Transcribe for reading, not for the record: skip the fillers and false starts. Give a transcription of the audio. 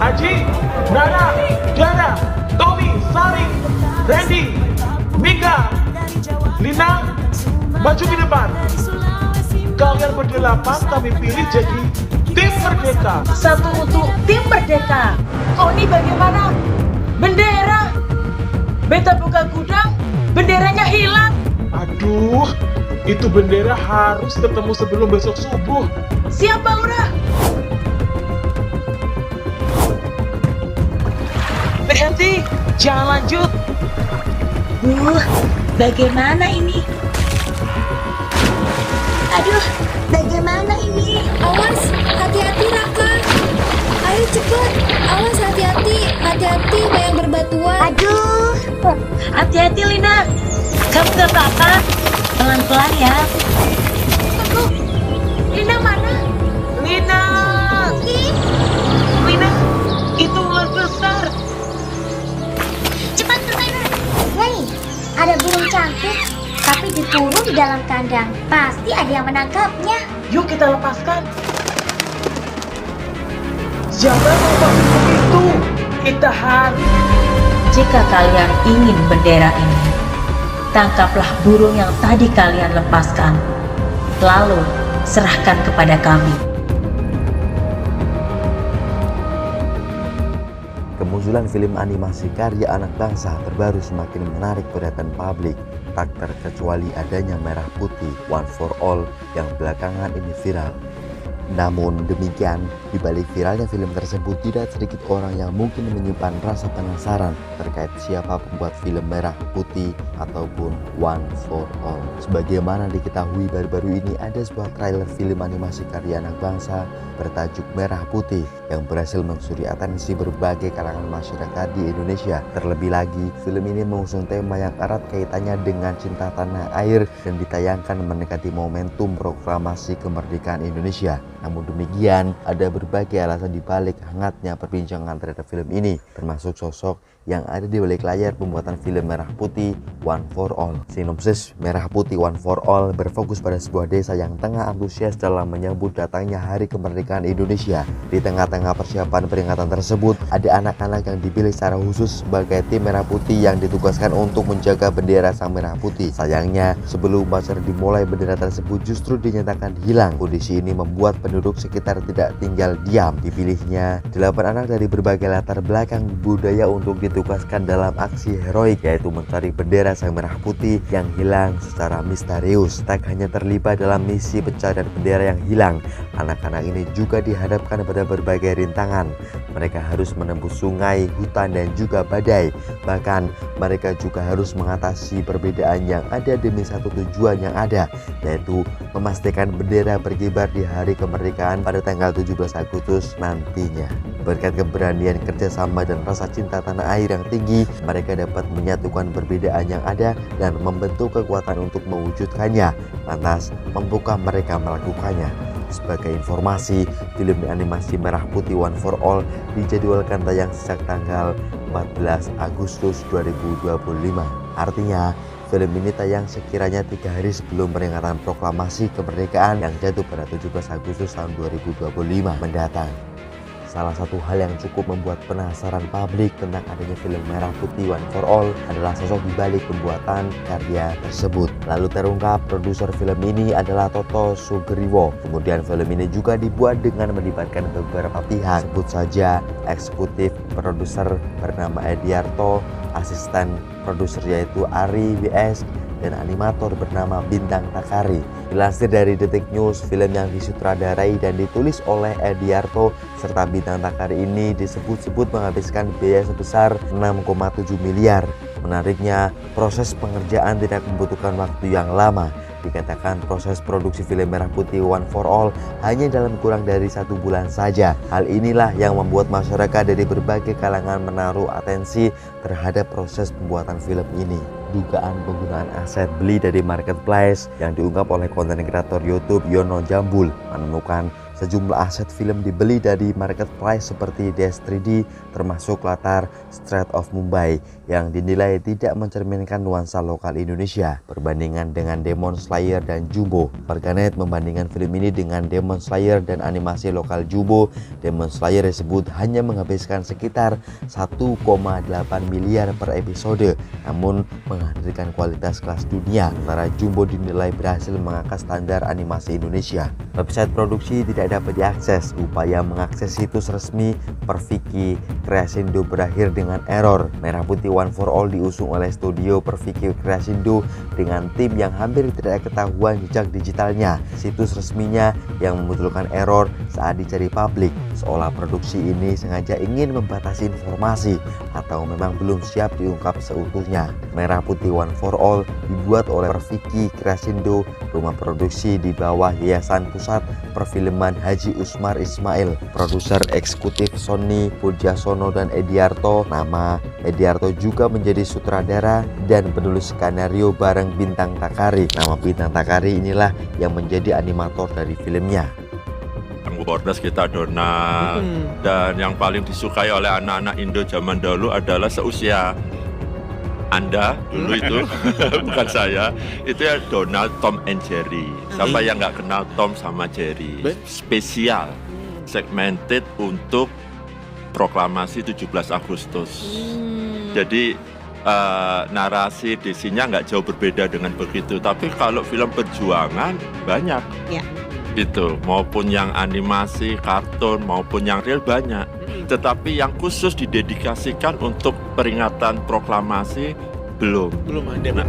Aji, Nana, Tiara, Tommy, Sari, Randy, Mika, Lina, maju ke depan. Kalian berdelapan kami pilih jadi tim Merdeka. Satu untuk tim Merdeka. Kok ini bagaimana? Bendera. Beta buka gudang, benderanya hilang. Aduh, itu bendera harus ketemu sebelum besok subuh. Siap, Baura. Berhenti, jangan lanjut. Bagaimana ini? Aduh, bagaimana ini? Awas, hati-hati Raka. Ayo cepat, awas hati-hati, hati-hati banyak berbatuan. Aduh, Hati-hati, Lina. Kamu gak apa-apa. Pelan-pelan ya. Aku, Lina mana? Lina. Lina, itu ular besar. Cepat ke sana. hei, ada burung cantik, tapi dikurung di dalam kandang. Pasti ada yang menangkapnya. Yuk kita lepaskan. Jangan lupa itu. Kita harus. Jika kalian ingin bendera ini, tangkaplah burung yang tadi kalian lepaskan, lalu serahkan kepada kami. Kemunculan film animasi karya anak bangsa terbaru semakin menarik perhatian publik, tak terkecuali adanya Merah Putih One for All yang belakangan ini viral. Namun demikian, di balik viralnya film tersebut tidak sedikit orang yang mungkin menyimpan rasa penasaran terkait siapa pembuat film Merah Putih ataupun One for All. Sebagaimana diketahui baru-baru ini ada sebuah trailer film animasi karya anak bangsa bertajuk Merah Putih yang berhasil mencuri atensi berbagai kalangan masyarakat di Indonesia. Terlebih lagi, film ini mengusung tema yang erat kaitannya dengan cinta tanah air dan ditayangkan mendekati momentum proklamasi kemerdekaan Indonesia. Namun demikian, ada berbagai alasan dibalik hangatnya perbincangan terhadap film ini, termasuk sosok yang ada di balik layar pembuatan film Merah Putih One for All. Sinopsis Merah Putih One for All berfokus pada sebuah desa yang tengah antusias dalam menyambut datangnya Hari Kemerdekaan Indonesia. Di tengah-tengah persiapan peringatan tersebut, ada anak-anak yang dipilih secara khusus sebagai tim Merah Putih yang ditugaskan untuk menjaga bendera Sang Merah Putih. Sayangnya, sebelum upacara dimulai, bendera tersebut justru dinyatakan hilang. Kondisi ini membuat penduduk sekitar tidak tinggal diam. Dipilihnya 8 anak dari berbagai latar belakang budaya untuk ditugaskan dalam aksi heroik, yaitu mencari bendera Sang Merah Putih yang hilang secara misterius. Tak hanya terlibat dalam misi pencarian bendera yang hilang, anak-anak ini juga dihadapkan pada berbagai rintangan. Mereka harus menembus sungai, hutan, dan juga badai. Bahkan mereka juga harus mengatasi perbedaan yang ada demi satu tujuan yang ada, yaitu memastikan bendera berkibar di Hari Kemerdekaan pada tanggal 17 Agustus nantinya. Berkat keberanian, kerjasama, dan rasa cinta tanah air yang tinggi, mereka dapat menyatukan perbedaan yang ada dan membentuk kekuatan untuk mewujudkannya. Lantas, mampukah mereka melakukannya? Sebagai informasi, film animasi Merah Putih One for All dijadwalkan tayang sejak tanggal 14 Agustus 2025. Artinya, film ini tayang sekiranya 3 hari sebelum peringatan proklamasi kemerdekaan yang jatuh pada 17 Agustus tahun 2025 mendatang. Salah satu hal yang cukup membuat penasaran publik tentang adanya film Merah Putih One for All adalah sosok di balik pembuatan karya tersebut. Lalu terungkap produser film ini adalah Toto Sugriwo. Kemudian film ini juga dibuat dengan melibatkan beberapa pihak. Sebut saja eksekutif produser bernama Ediarto, asisten produser yaitu Ari WS, dan animator bernama Bintang Takari. Dilansir dari Detik News, film yang disutradarai dan ditulis oleh Ediarto serta Bintang Takari ini disebut-sebut menghabiskan biaya sebesar 6,7 miliar. Menariknya, proses pengerjaan tidak membutuhkan waktu yang lama. Dikatakan proses produksi film Merah Putih One for All hanya dalam kurang dari 1 bulan saja. Hal inilah yang membuat masyarakat dari berbagai kalangan menaruh atensi terhadap proses pembuatan film ini. Dugaan penggunaan aset beli dari marketplace yang diungkap oleh konten kreator YouTube Yono Jambul menemukan Sejumlah aset film dibeli dari marketplace seperti DS3D, termasuk latar Strait of Mumbai yang dinilai tidak mencerminkan nuansa lokal Indonesia perbandingan dengan Demon Slayer dan Jumbo. Warganet membandingkan film ini dengan Demon Slayer dan animasi lokal Jumbo. Demon Slayer disebut hanya menghabiskan sekitar 1,8 miliar per episode, namun menghadirkan kualitas kelas dunia. Sementara Jumbo dinilai berhasil mengangkat standar animasi Indonesia. Website produksi tidak dapat diakses. Upaya mengakses situs resmi Perfiki Creasindo berakhir dengan error. Merah Putih One for All diusung oleh studio Perfiki Creasindo dengan tim yang hampir tidak ketahuan jejak digitalnya. Situs resminya yang memunculkan error saat dicari publik, seolah produksi ini sengaja ingin membatasi informasi atau memang belum siap diungkap seutuhnya. Merah Putih One for All dibuat oleh Perfiki Creasindo, rumah produksi di bawah Yayasan Pusat Perfilman Haji Usmar Ismail, produser eksekutif Sony Pujasono dan Ediarto. Nama Ediarto juga menjadi sutradara dan penulis skenario bareng Bintang Takari. Nama Bintang Takari inilah yang menjadi animator dari filmnya. Borders kita Donald, dan yang paling disukai oleh anak-anak Indo zaman dahulu adalah seusia Anda dulu itu, bukan saya, itu ya Donald, Tom and Jerry. Siapa yang nggak kenal Tom sama Jerry? Spesial, segmented untuk proklamasi 17 Agustus. Jadi narasi desinya nggak jauh berbeda dengan begitu. Tapi kalau film perjuangan banyak. Ya. Itu maupun yang animasi, kartun maupun yang real banyak. Tetapi yang khusus didedikasikan untuk peringatan proklamasi belum Belum ada, Pak.